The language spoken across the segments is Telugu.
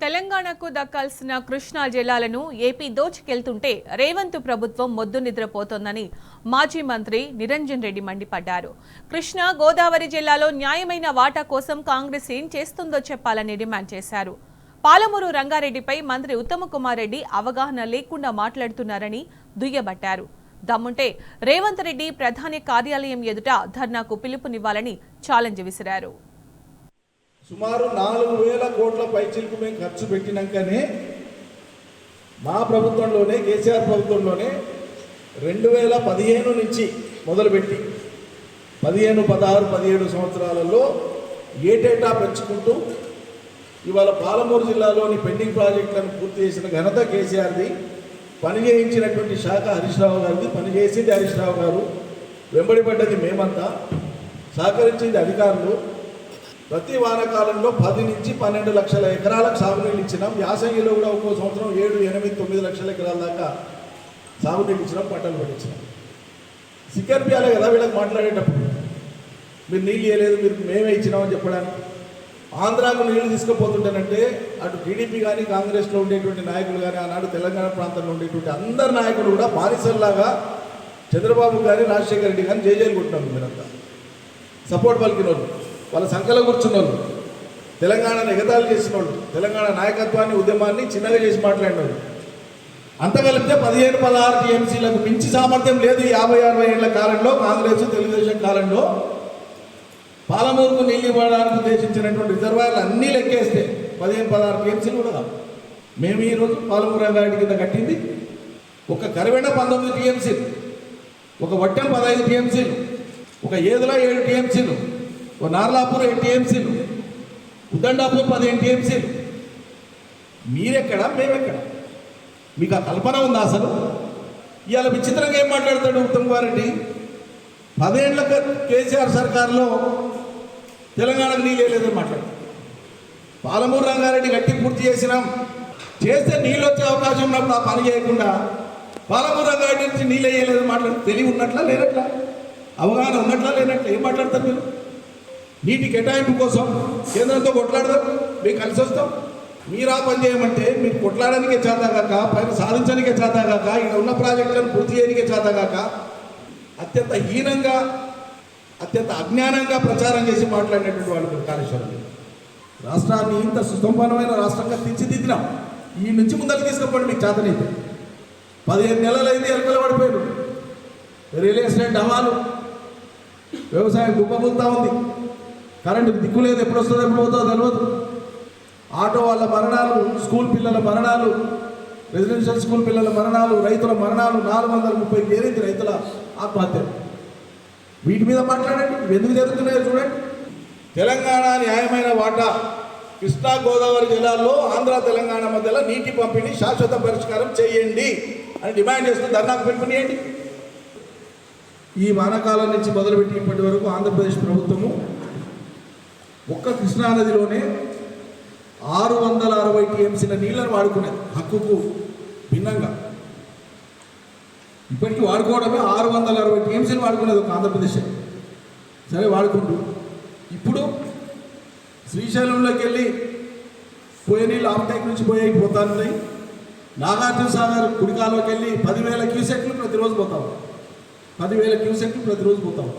తెలంగాణకు దక్కాల్సిన కృష్ణా జిల్లాలను ఏపీ దోచుకెళ్తుంటే రేవంత్ ప్రభుత్వం మొద్దు నిద్రపోతోందని మాజీ మంత్రి నిరంజన్ రెడ్డి మండిపడ్డారు. కృష్ణా గోదావరి జిల్లాలో న్యాయమైన వాటా కోసం కాంగ్రెస్ ఏం చేస్తుందో చెప్పాలని డిమాండ్ చేశారు. పాలమూరు రంగారెడ్డిపై మంత్రి ఉత్తమ్ కుమార్ రెడ్డి అవగాహన లేకుండా మాట్లాడుతున్నారని దుయ్యబట్టారు. దమ్ముంటే రేవంత్ రెడ్డి ప్రధాని కార్యాలయం ఎదుట ధర్నాకు పిలుపునివ్వాలని ఛాలెంజ్ విసిరారు. సుమారు 4,000 కోట్ల పైచిలకు మేము ఖర్చు పెట్టినాకనే మా ప్రభుత్వంలోనే కేసీఆర్ ప్రభుత్వంలోనే 2015 నుంచి మొదలుపెట్టి 15, 16, 17 సంవత్సరాలలో ఏటేటా పెంచుకుంటూ ఇవాళ పాలమూరు జిల్లాలోని పెండింగ్ ప్రాజెక్టులను పూర్తి చేసిన ఘనత కేసీఆర్ది. పని చేయించినటువంటి శాఖ హరీష్ రావు గారిది. పని చేసింది హరీష్ రావు గారు, వెంబడి పడ్డది మేమంతా, సహకరించింది అధికారులు. ప్రతి వానాకాలంలో 10 నుంచి 12 లక్షల ఎకరాలకు సాగునీళ్ళు ఇచ్చినాం. యాసంగిలో కూడా ఒక్కో సంవత్సరం 7, 8, 9 లక్షల ఎకరాల దాకా సాగునీళ్ళు ఇచ్చినాం, పంటలు పండించినాం. సిక్కర్పియాలే కదా వీళ్ళకి మాట్లాడేటప్పుడు, మీరు నీళ్ళు ఇవ్వలేదు, మీరు మేమే ఇచ్చినామని చెప్పడానికి. ఆంధ్రాకు నీళ్లు తీసుకుపోతుంటానంటే అటు టీడీపీ కానీ కాంగ్రెస్లో ఉండేటువంటి నాయకులు కానీ ఆనాడు తెలంగాణ ప్రాంతంలో ఉండేటువంటి అందరు నాయకులు కూడా బానిసల్లాగా చంద్రబాబు గారి, రాజశేఖర రెడ్డి కానీ జైలు కొట్టినారు. మీరంతా సపోర్ట్ పలికిన వాళ్ళు, వాళ్ళ సంఖ్యలో కూర్చున్న వాళ్ళు, తెలంగాణను ఎగతాళి చేసిన వాళ్ళు, తెలంగాణ నాయకత్వాన్ని, ఉద్యమాన్ని చిన్నగా చేసి మాట్లాడిన వాళ్ళు అంత కలిపితే 15, 16 టీఎంసీలకు మించి సామర్థ్యం లేదు. 50, 60 ఏళ్ల కాలంలో కాంగ్రెస్ తెలుగుదేశం కాలంలో పాలమూరుకు నీళ్ళు ఇవ్వడానికి ఉద్దేశించినటువంటి రిజర్వాయర్లు అన్నీ లెక్కేస్తే 15, 16 టీఎంసీలు కూడా కాదు. మేము ఈరోజు పాలమూరు రంగారెడ్డి కింద కట్టింది ఒక కరివెండ 19 టీఎంసీలు, ఒక వట్టెం 15 టీఎంసీలు, ఒక ఏదుల 7 టీఎంసీలు, ఒక నార్లాపూర్ 7 టీఎంసీలు, ఉద్దండాపూర్ 15 టీఎంసీలు. మీరెక్కడ, మేమెక్కడ? మీకు ఆ కల్పన ఉందా అసలు? ఇవాళ విచిత్రంగా ఏం మాట్లాడతాడు ఉత్తమ్ కుమార్ రెడ్డి? 10 ఏళ్ల కేసీఆర్ సర్కారులో తెలంగాణకు నీళ్ళు వేయలేదని మాట్లాడతాడు. పాలమూరు రంగారెడ్డి గట్టి పూర్తి చేస్తే నీళ్ళు వచ్చే అవకాశం ఉన్నప్పుడు ఆ పని చేయకుండా పాలమూరు రంగారెడ్డి నుంచి నీళ్ళు వేయలేదని మాట్లాడు. తెలివి ఉన్నట్లా లేనట్లా? అవగాహన ఉన్నట్లా లేనట్లా? ఏం మాట్లాడతారు మీరు? నీటి కేటాయింపు కోసం కేంద్రంతో కొట్లాడదాం, మీకు కలిసి వస్తాం. మీరు ఆ పని చేయమంటే మీరు కొట్లాడడానికే చేతగాక, పైన సాధించడానికే చేతగాక, ఇక్కడ ఉన్న ప్రాజెక్టులను పూర్తి చేయడానికే చేతగాక అత్యంత హీనంగా, అత్యంత అజ్ఞానంగా ప్రచారం చేసి మాట్లాడినటువంటి వాళ్ళు కాళేశ్వరం. రాష్ట్రాన్ని ఇంత సుసంపన్నమైన రాష్ట్రంగా తీర్చిదిద్దినాం. ఈ నుంచి ముందరికి తీసుకుపోండి మీకు చేతనైతే. 15 నెలలైంది ఎలకలు పడిపోయారు. రియల్ ఎస్టేట్ డమాలు, వ్యవసాయం గుప్పబుల్తా ఉంది, కరెంటు దిక్కు లేదు, ఎప్పుడు వస్తుందో ఎప్పుడు పోతుందో తెలియదు. ఆటో వాళ్ళ మరణాలు, స్కూల్ పిల్లల మరణాలు, రెసిడెన్షియల్ స్కూల్ పిల్లల మరణాలు, రైతుల మరణాలు, 430 చేరింది రైతుల ఆత్మహత్య. వీటి మీద మాట్లాడండి, ఎందుకు జరుగుతున్నాయో చూడండి. తెలంగాణ న్యాయమైన వాటా కృష్ణా గోదావరి జిల్లాల్లో ఆంధ్ర తెలంగాణ మధ్యలో నీటి పంపిణీ శాశ్వత పరిష్కారం చేయండి అని డిమాండ్ చేస్తూ ధర్నాకు పిలుపునియండి. ఈ వానాకాలం నుంచి మొదలుపెట్టి ఇప్పటి వరకు ఆంధ్రప్రదేశ్ ప్రభుత్వము ఒక్క కృష్ణానదిలోనే 660 టీఎంసీల నీళ్లను వాడుకునేది హక్కుకు భిన్నంగా. ఇప్పటికీ వాడుకోవడమే 660 టీఎంసీలు వాడుకునేది ఒక ఆంధ్రప్రదేశ్. సరే వాడుకుంటూ ఇప్పుడు శ్రీశైలంలోకి వెళ్ళి పోయే నీళ్ళు ఆఫ్టేక్ నుంచి పోతానున్నాయి. నాగార్జున సాగర్ కుడికాలోకి వెళ్ళి 10,000 క్యూసెక్లు ప్రతిరోజు పోతాం. 10,000 క్యూసెక్లు ప్రతిరోజు పోతాం.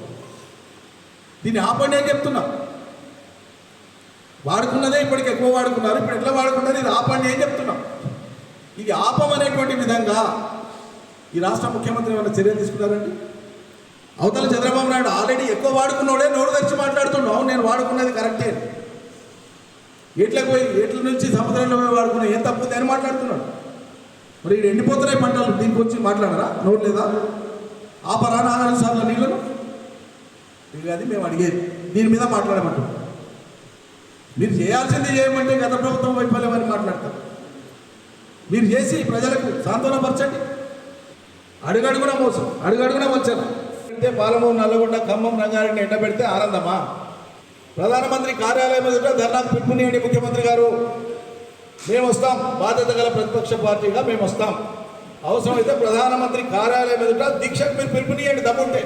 దీన్ని ఆపండి అని చెప్తున్నా. వాడుకున్నదే ఇప్పటికి ఎక్కువ వాడుకున్నారు, ఇప్పుడు ఎట్లా వాడుకున్నది ఇది ఆపండి అని చెప్తున్నాం. ఇది ఆపమనేటువంటి విధంగా ఈ రాష్ట్ర ముఖ్యమంత్రి ఏమైనా చర్యలు తీసుకున్నారండి? అవతల చంద్రబాబు నాయుడు ఆల్రెడీ ఎక్కువ వాడుకున్నోడే నోరు తెచ్చి మాట్లాడుతున్నావు, నేను వాడుకున్నది కరెక్టే. ఎట్ల నుంచి సముద్రంలో వాడుకున్నా ఏం తప్పుంది అని మాట్లాడుతున్నాడు. మరి ఇది ఎండిపోతున్నాయి పంటలు, దీనికి వచ్చి మాట్లాడరా? నోరు లేదా? ఆపరా 4 సార్లు నీళ్ళను? ఇది అది మేము అడిగేది. దీని మీద మాట్లాడమంటున్నాం. మీరు చేయాల్సింది చేయమంటే గత ప్రభుత్వం వైఫల్యమని మాట్లాడతారు. మీరు చేసి ప్రజలకు సాంత్వనపరచండి. అడుగడుగున మోసం, అడుగడుగున వచ్చాను అంటే పాలమూరు, నల్లగొండ, ఖమ్మం, రంగారెడ్డిని ఎండబెడితే ఆనందమా? ప్రధానమంత్రి కార్యాలయం ఎదుట ధర్నాకు పిలుపునియండి ముఖ్యమంత్రి గారు. మేము వస్తాం, బాధ్యత గల ప్రతిపక్ష పార్టీగా మేము వస్తాం. అవసరమైతే ప్రధానమంత్రి కార్యాలయం ఎదుట దీక్షకు మీరు పిలుపునియండి దమ్ముంటే.